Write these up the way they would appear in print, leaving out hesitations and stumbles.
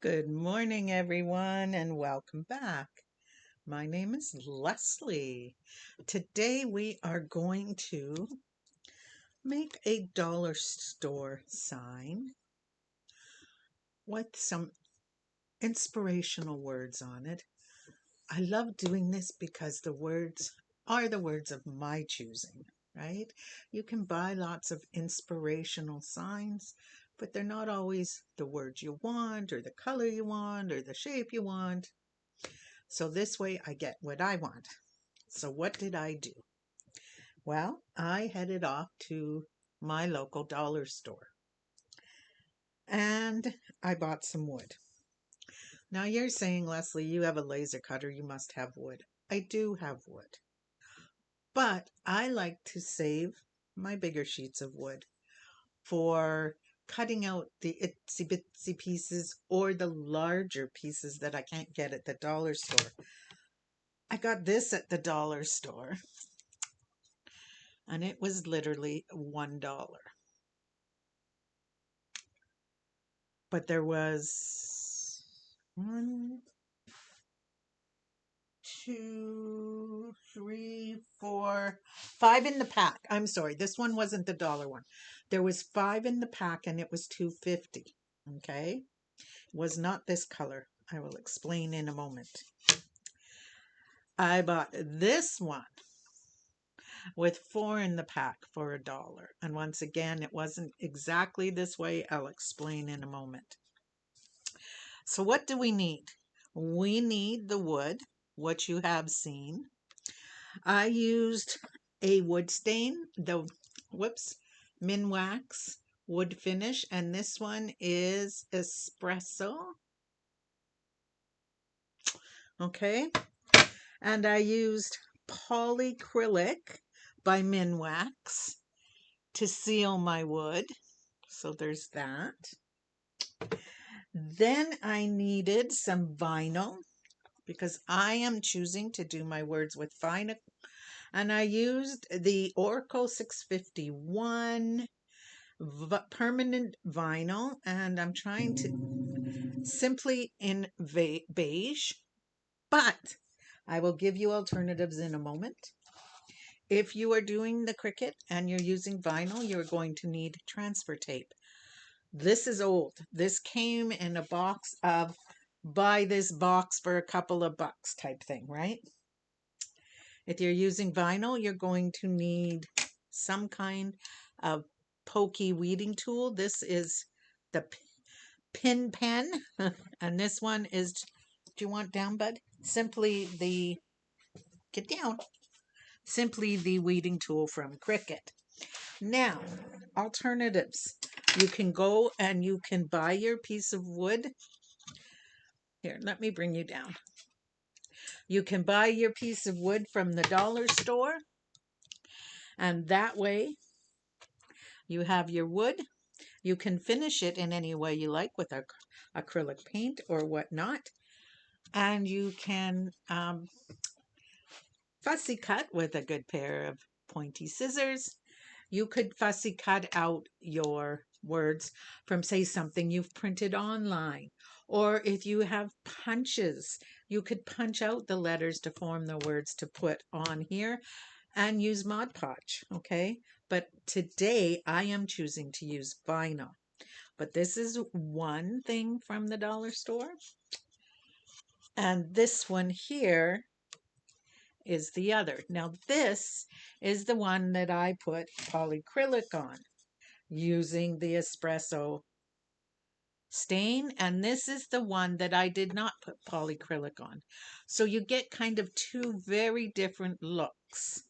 Good morning, everyone, and welcome back. My name is Leslie. Today we are going to make a dollar store sign with some inspirational words on it. I love doing this because the words are the words of my choosing, right? You can buy lots of inspirational signs, but they're not always the words you want, or the color you want, or the shape you want. So this way I get what I want. So what did I do? Well, I headed off to my local dollar store and I bought some wood. Now you're saying, Leslie, you have a laser cutter, you must have wood. I do have wood, but I like to save my bigger sheets of wood for cutting out the itsy bitsy pieces or the larger pieces that I can't get at the dollar store. I got this at the dollar store and it was literally $1. But there was one, two, three, four, five in the pack. I'm sorry, this one wasn't the dollar one. There was five in the pack and it was $2.50. Okay, it was not this color. I will explain in a moment. I bought this one with four in the pack for $1. And once again, it wasn't exactly this way. I'll explain in a moment. So what do we need? We need the wood, what you have seen. I used a wood stain, the Minwax wood finish, and this one is espresso. Okay, and I used polycrylic by Minwax to seal my wood. So there's that. Then I needed some vinyl because I am choosing to do my words with vinyl. And I used the Oracle 651 permanent vinyl, and I'm trying to simply in beige, but I will give you alternatives in a moment. If you are doing the Cricut and you're using vinyl, you're going to need transfer tape. This is old. This came in a box of buy this box for a couple of bucks type thing, right? If you're using vinyl, you're going to need some kind of pokey weeding tool. This is the pin pen, and this one is, do you want down, bud? Get down, simply the weeding tool from Cricut. Now, alternatives. You can go and you can buy your piece of wood. Here, let me bring you down. You can buy your piece of wood from the dollar store, and that way you have your wood. You can finish it in any way you like with acrylic paint or whatnot. And you can fussy cut with a good pair of pointy scissors. You could fussy cut out your words from, say, something you've printed online. Or if you have punches, you could punch out the letters to form the words to put on here and use Mod Podge, okay? But today I am choosing to use vinyl. But this is one thing from the dollar store. And this one here is the other. Now this is the one that I put polycrylic on using the espresso stain, and this is the one that I did not put polycrylic on. So you get kind of two very different looks.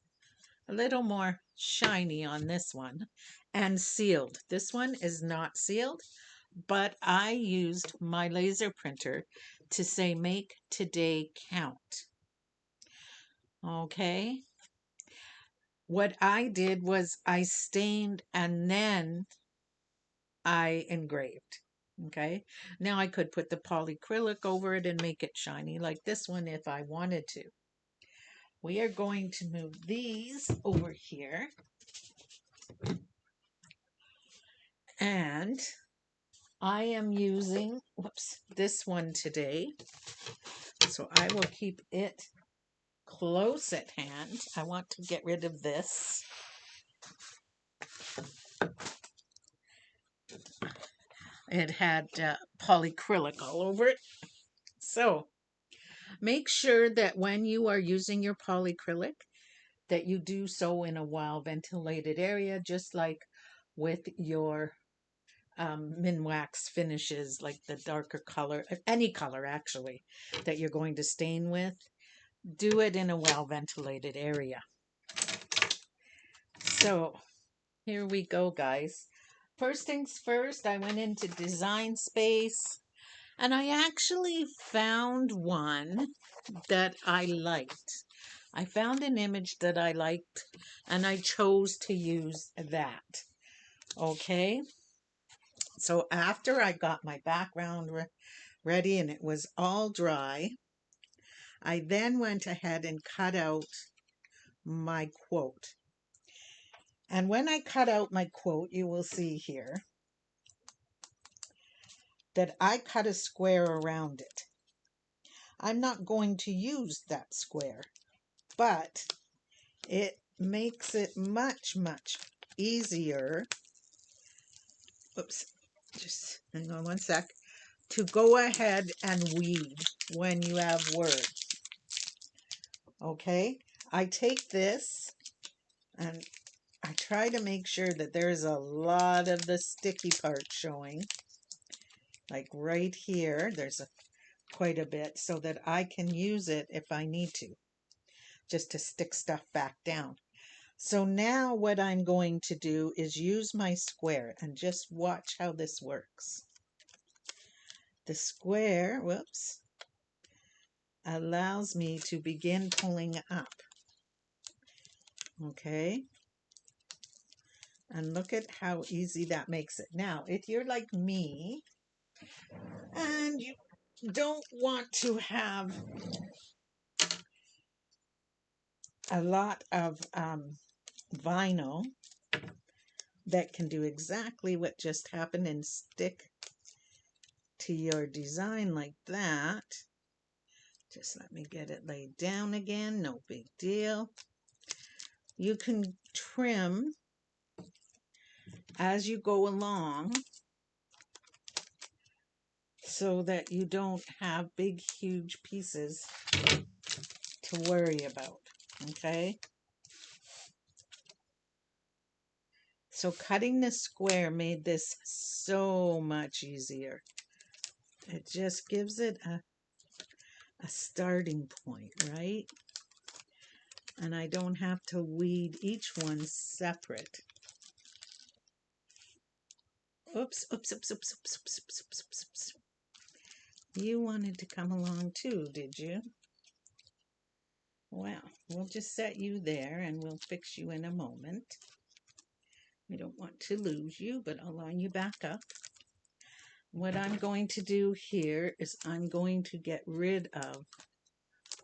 A little more shiny on this one and sealed. This one is not sealed, but I used my laser printer to say make today count. Okay. What I did was I stained and then I engraved. Okay. Now I could put the polycrylic over it and make it shiny like this one if I wanted to. We are going to move these over here. And I am using, whoops, this one today. So I will keep it close at hand. I want to get rid of this. It had polyacrylic all over it. So make sure that when you are using your polyacrylic, that you do so in a well ventilated area, just like with your Minwax finishes, like the darker color, any color actually, that you're going to stain with. Do it in a well ventilated area. So here we go, guys. First things first, I went into Design Space and I actually found one that I liked. I found an image that I liked and I chose to use that. Okay, so after I got my background ready and it was all dry, I then went ahead and cut out my quote. And when I cut out my quote, you will see here that I cut a square around it. I'm not going to use that square, but it makes it much, much easier. Oops, just hang on one sec. To go ahead and weed when you have words. Okay, I take this and I try to make sure that there's a lot of the sticky part showing. Like right here, there's quite a bit so that I can use it if I need to, just to stick stuff back down. So now what I'm going to do is use my square and just watch how this works. The square, whoops, allows me to begin pulling up. Okay. And look at how easy that makes it. Now, if you're like me and you don't want to have a lot of vinyl that can do exactly what just happened and stick to your design like that, just let me get it laid down again, no big deal. You can trim as you go along so that you don't have big, huge pieces to worry about, okay? So cutting the square made this so much easier. It just gives it a starting point, right? And I don't have to weed each one separate. Oops, oops, oops, oops, oops, oops, oops, oops, oops, oops. You wanted to come along too, did you? Well, we'll just set you there and we'll fix you in a moment. We don't want to lose you, but I'll line you back up. What I'm going to do here is I'm going to get rid of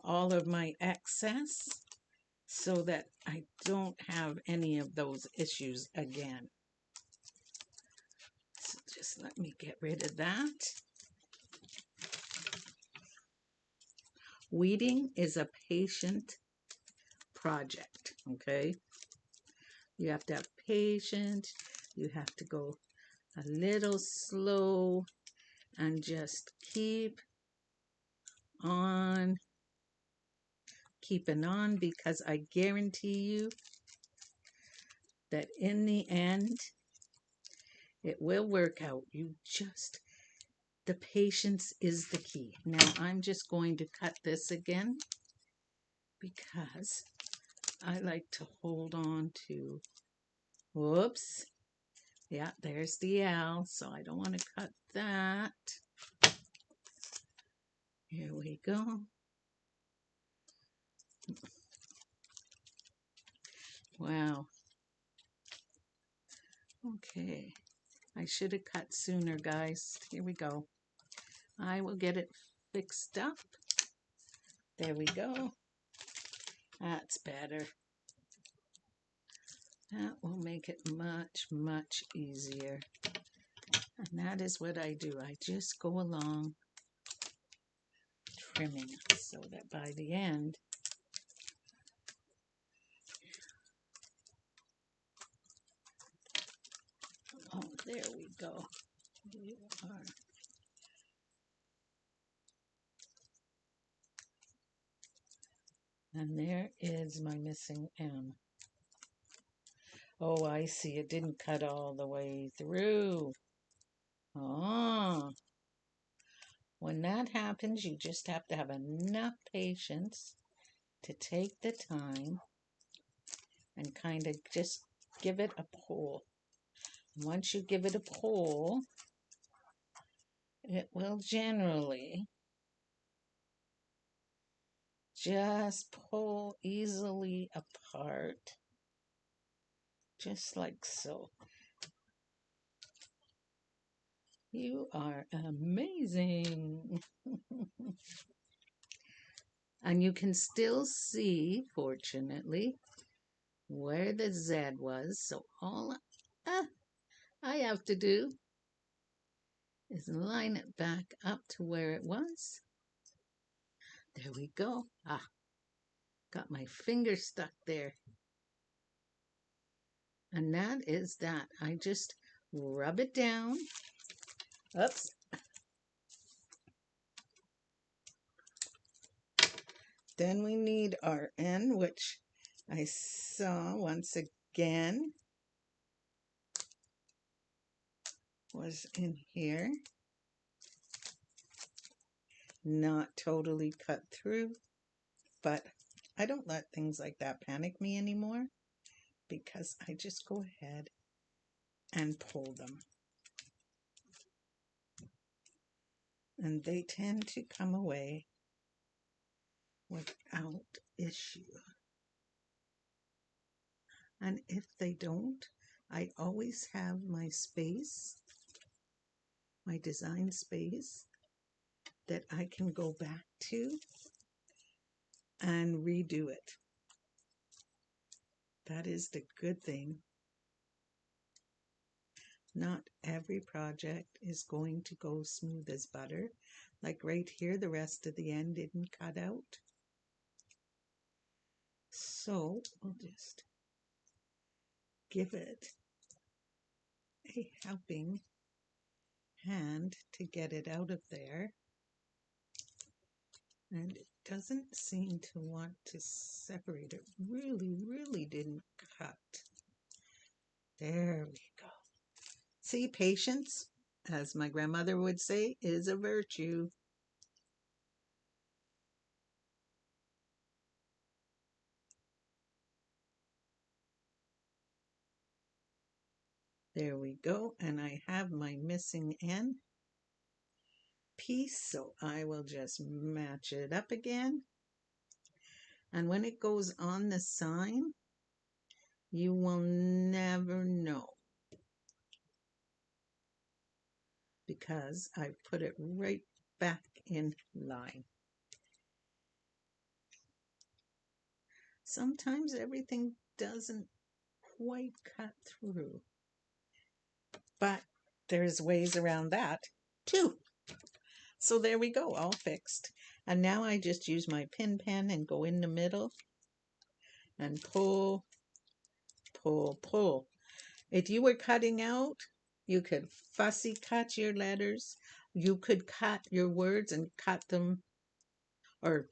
all of my excess so that I don't have any of those issues again. So just let me get rid of that. Weeding is a patient project, okay? You have to have patience. You have to go a little slow and just keep on keeping on, because I guarantee you that in the end, it will work out. The patience is the key. Now I'm just going to cut this again because I like to hold on to, whoops. Yeah, there's the L, so I don't want to cut that. Here we go. Wow. Okay. I should have cut sooner, guys. Here we go. I will get it fixed up. There we go. That's better. That will make it much, much easier. And that is what I do. I just go along trimming so that by the end, oh, there we go. You are. And there is my missing M. Oh, I see. It didn't cut all the way through. Oh, when that happens, you just have to have enough patience to take the time and kind of just give it a pull. Once you give it a pull, it will generally just pull easily apart, just like so. You are amazing. And you can still see, fortunately, where the Z was. So all I have to do is line it back up to where it was. There we go. Got my finger stuck there. And that is that. I just rub it down. Oops. Then we need our N, which I saw once again was in here. Not totally cut through, but I don't let things like that panic me anymore because I just go ahead and pull them. And they tend to come away without issue. And if they don't, I always have my space, my design space, that I can go back to and redo it. That is the good thing. Not every project is going to go smooth as butter. Like right here, the rest of the end didn't cut out. So we'll just give it a helping hand to get it out of there. And it doesn't seem to want to separate. It really didn't cut. There we go. See, patience, as my grandmother would say, is a virtue. There we go. And I have my missing N piece, so I will just match it up again. And when it goes on the sign, you will never know because I put it right back in line. Sometimes everything doesn't quite cut through, but there's ways around that too. So there we go, all fixed. And now I just use my pin pen and go in the middle and pull, pull, pull. If you were cutting out, you could fussy cut your letters. You could cut your words and cut them, or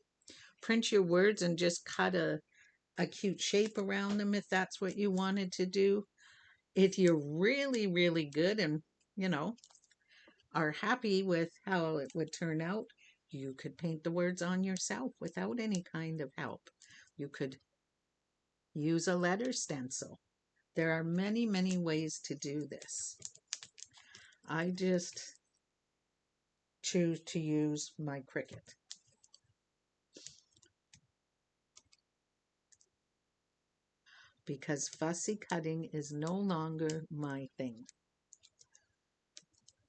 print your words and just cut a cute shape around them if that's what you wanted to do. If you're really good and, you know, are happy with how it would turn out, you could paint the words on yourself without any kind of help. You could use a letter stencil. There are many ways to do this. I just choose to use my Cricut. Because fussy cutting is no longer my thing.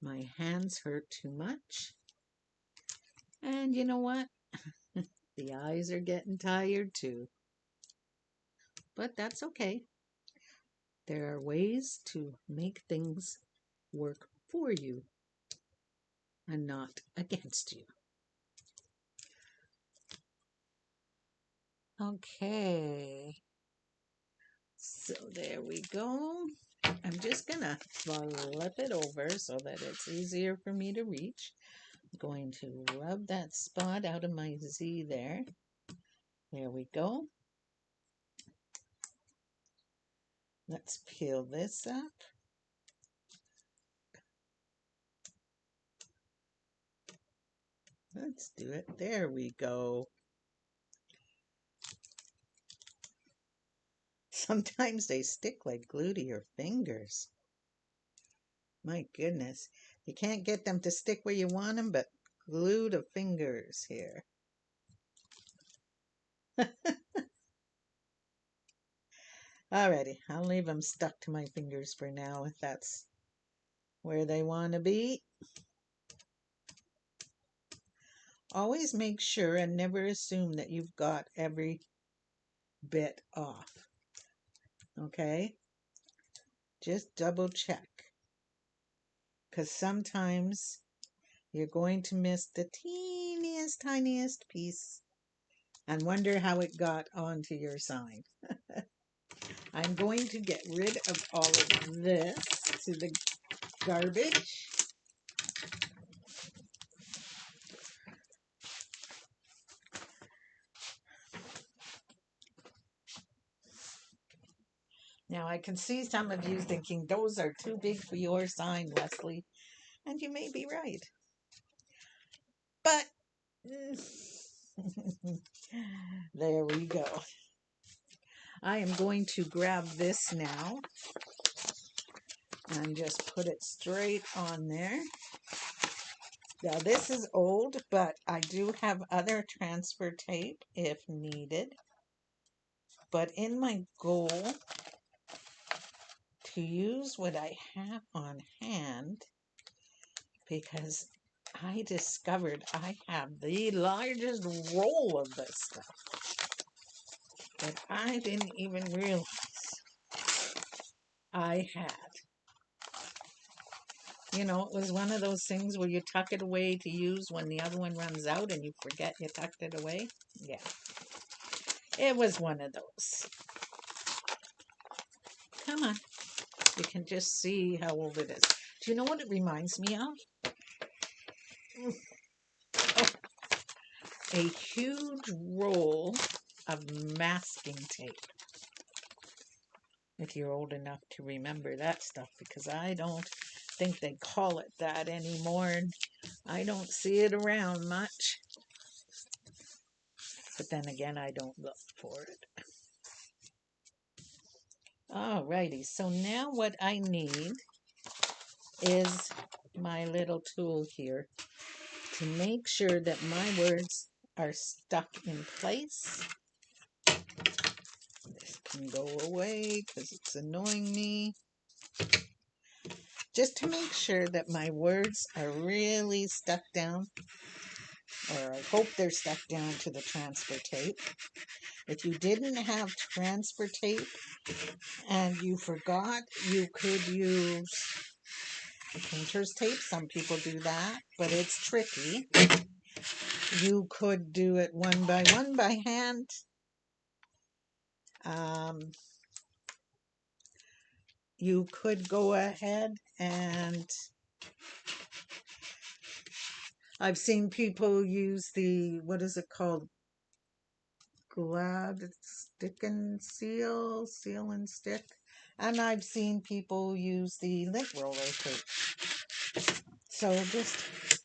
My hands hurt too much. And you know what? The eyes are getting tired too. But that's okay. There are ways to make things work for you and not against you. Okay, so there we go. I'm just gonna flip it over so that it's easier for me to reach. I'm going to rub that spot out of my Z there. There we go. Let's peel this up. Let's do it. There we go. Sometimes they stick like glue to your fingers. My goodness. You can't get them to stick where you want them, but glue to fingers here. Alrighty, I'll leave them stuck to my fingers for now if that's where they want to be. Always make sure and never assume that you've got every bit off. Okay? Just double check. Because sometimes you're going to miss the teeniest, tiniest piece and wonder how it got onto your sign. I'm going to get rid of all of this to the garbage. Now I can see some of you thinking those are too big for your sign, Leslie, and you may be right. But there we go. I am going to grab this now and just put it straight on there. Now this is old, but I do have other transfer tape if needed. But in my goal to use what I have on hand, because I discovered I have the largest roll of this stuff that I didn't even realize I had. You know, it was one of those things where you tuck it away to use when the other one runs out and you forget you tucked it away. Yeah, it was one of those. Come on. You can just see how old it is. Do you know what it reminds me of? Oh, a huge roll of masking tape. If you're old enough to remember that stuff, because I don't think they call it that anymore. I don't see it around much. But then again, I don't look for it. Alrighty, so now what I need is my little tool here to make sure that my words are stuck in place. This can go away because it's annoying me. Just to make sure that my words are really stuck down, or I hope they're stuck down to the transfer tape. If you didn't have transfer tape and you forgot, you could use painter's tape. Some people do that, but it's tricky. You could do it one by hand. You could go ahead and I've seen people use the, what is it called? Glad stick and seal, seal and stick. And I've seen people use the lint roller tape. So just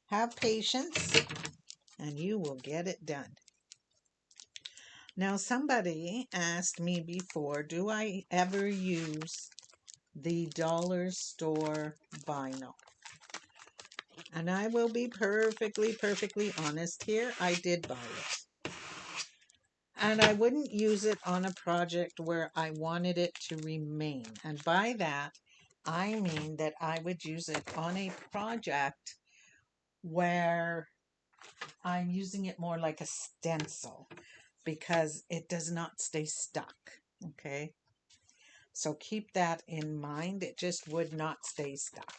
have patience and you will get it done. Now somebody asked me before, do I ever use the dollar store vinyl? And I will be perfectly honest here. I did buy it. And I wouldn't use it on a project where I wanted it to remain. And by that, I mean that I would use it on a project where I'm using it more like a stencil because it does not stay stuck. Okay? So keep that in mind. It just would not stay stuck.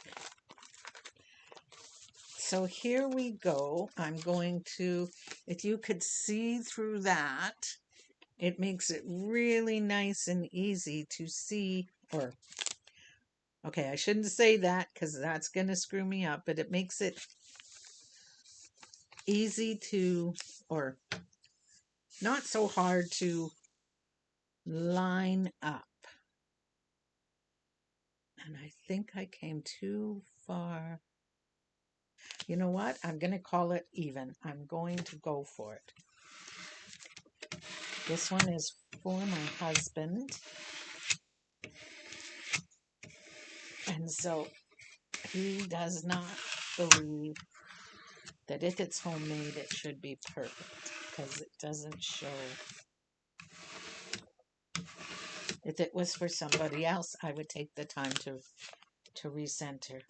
So here we go. I'm going to, if you could see through that, it makes it really nice and easy to see, or, okay, I shouldn't say that because that's going to screw me up, but it makes it easy to, or not so hard to line up. And I think I came too far. You know what? I'm going to call it even. I'm going to go for it. This one is for my husband. And so he does not believe that if it's homemade, it should be perfect because it doesn't show. If it was for somebody else, I would take the time to recenter.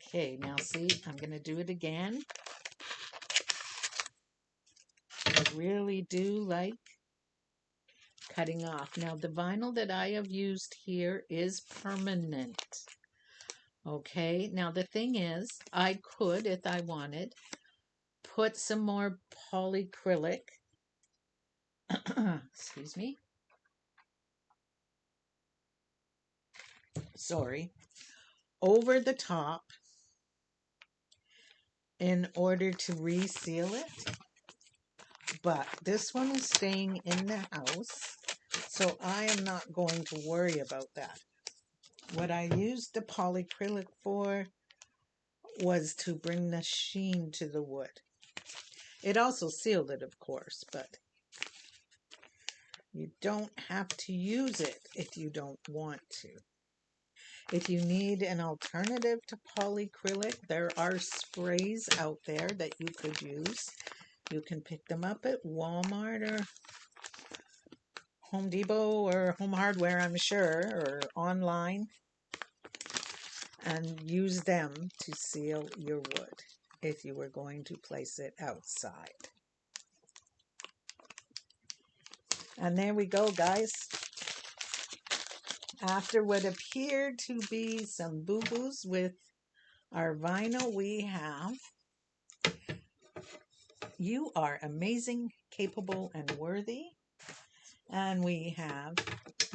Okay, now see, I'm going to do it again. I really do like cutting off. Now, the vinyl that I have used here is permanent. Okay, now the thing is, I could, if I wanted, put some more polyacrylic, excuse me, sorry, over the top in order to reseal it. But this one is staying in the house, so I am not going to worry about that. What I used the polyacrylic for was to bring the sheen to the wood. It also sealed it, of course, but you don't have to use it if you don't want to. If you need an alternative to polyacrylic, there are sprays out there that you could use. You can pick them up at Walmart or Home Depot or Home Hardware, I'm sure, or online, and use them to seal your wood if you were going to place it outside. And there we go, guys. After what appeared to be some boo-boos with our vinyl, we have You Are Amazing, Capable, and Worthy. And we have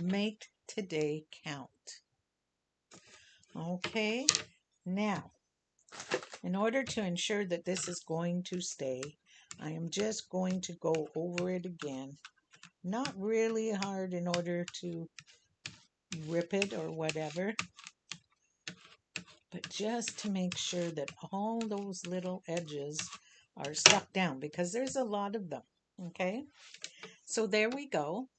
Make Today Count. Okay, now, in order to ensure that this is going to stay, I am just going to go over it again. Not really hard in order to rip it or whatever, but just to make sure that all those little edges are stuck down because there's a lot of them. Okay, so there we go.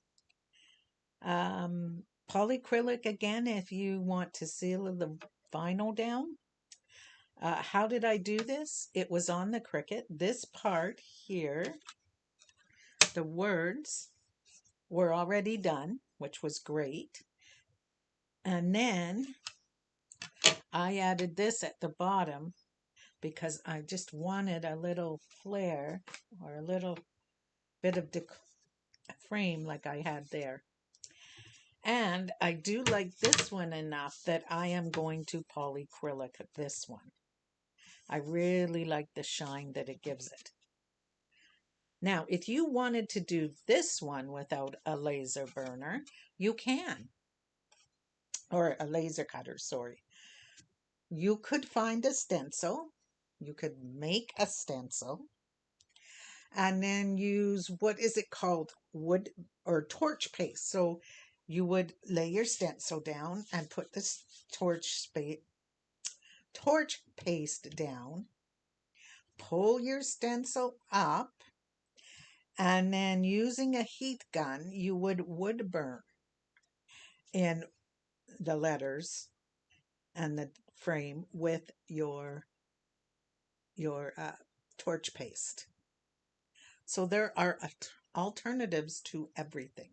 Polyacrylic again if you want to seal the vinyl down. How did I do this? It was on the Cricut. This part here, the words were already done, which was great. And then I added this at the bottom because I just wanted a little flair or a little bit of frame like I had there. And I do like this one enough that I am going to polyacrylic this one. I really like the shine that it gives it. Now, if you wanted to do this one without a laser burner, you can. Or a laser cutter, sorry. You could find a stencil. You could make a stencil. And then use, what is it called? Wood or torch paste. So you would lay your stencil down and put this torch paste down. Pull your stencil up. And then using a heat gun, you would wood burn in the letters and the frame with your torch paste. So there are alternatives to everything.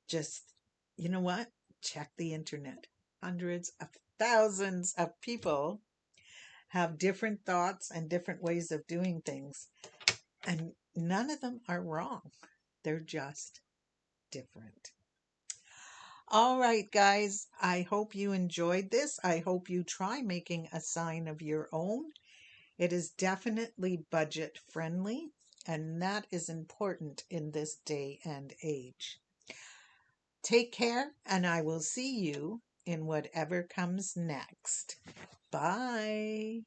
Just, you know what? Check the internet. Hundreds of thousands of people have different thoughts and different ways of doing things. And none of them are wrong. They're just different. All right, guys, I hope you enjoyed this. I hope you try making a sign of your own. It is definitely budget friendly, and that is important in this day and age. Take care, and I will see you in whatever comes next. Bye.